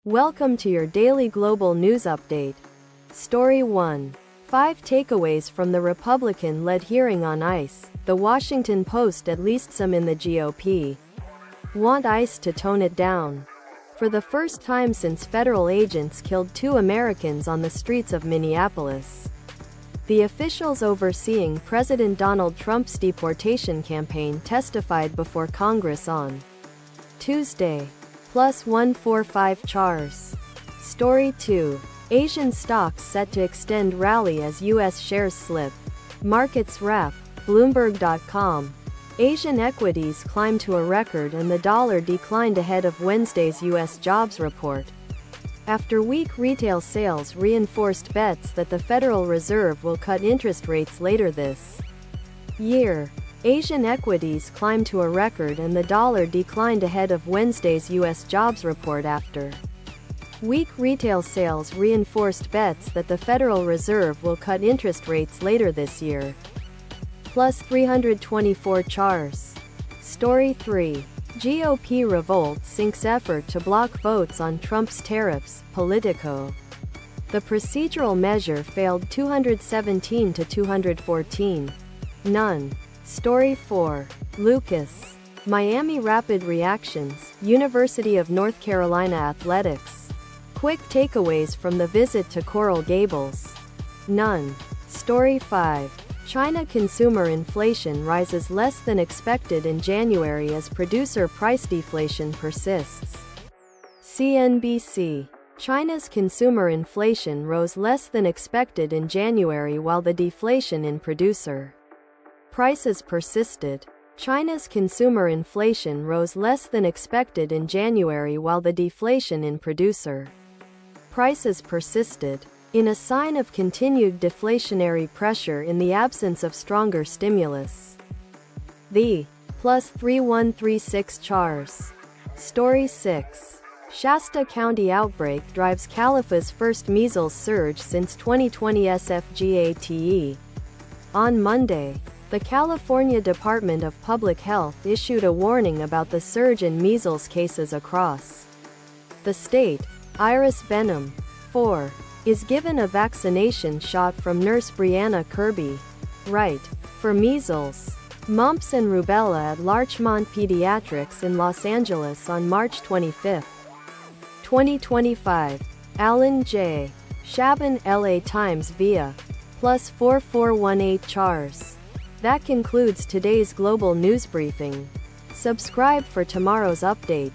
Welcome to your daily global news update. Story 1. 5 takeaways from the Republican-led hearing on ICE. The Washington Post. At least some in the GOP want ICE to tone it down. For the first time since federal agents killed 2 Americans on the streets of Minneapolis, the officials overseeing President Donald Trump's deportation campaign testified before Congress on Tuesday. Plus 145 chars. Story 2. Asian stocks set to extend rally as U.S. shares slip. Markets wrap. Bloomberg.com. Asian equities climbed to a record and the dollar declined ahead of Wednesday's U.S. jobs report, after weak retail sales reinforced bets that the Federal Reserve will cut interest rates later this year. Asian equities climbed to a record and the dollar declined ahead of Wednesday's U.S. jobs report after weak retail sales reinforced bets that the Federal Reserve will cut interest rates later this year. Plus 324 chars. Story 3. GOP revolt sinks effort to block votes on Trump's tariffs. Politico. The procedural measure failed 217 to 214. None. Story 4. Lucas. Miami rapid reactions. University of North Carolina athletics. Quick takeaways from the visit to Coral Gables. None. Story 5. China consumer inflation rises less than expected in January as producer price deflation persists. CNBC. China's consumer inflation rose less than expected in January while the deflation in producer prices persisted. China's consumer inflation rose less than expected in January while the deflation in producer prices persisted, in a sign of continued deflationary pressure in the absence of stronger stimulus. The plus 3136 chars. Story 6. Shasta County outbreak drives California's first measles surge since 2020. SFGATE. On Monday, the California Department of Public Health issued a warning about the surge in measles cases across the state. Iris Benham, 4, is given a vaccination shot from nurse Brianna Kirby, Wright, for measles, mumps and rubella at Larchmont Pediatrics in Los Angeles on March 25, 2025. Alan J. Shaban, LA Times via plus 4418 chars. That concludes today's global news briefing. Subscribe for tomorrow's update.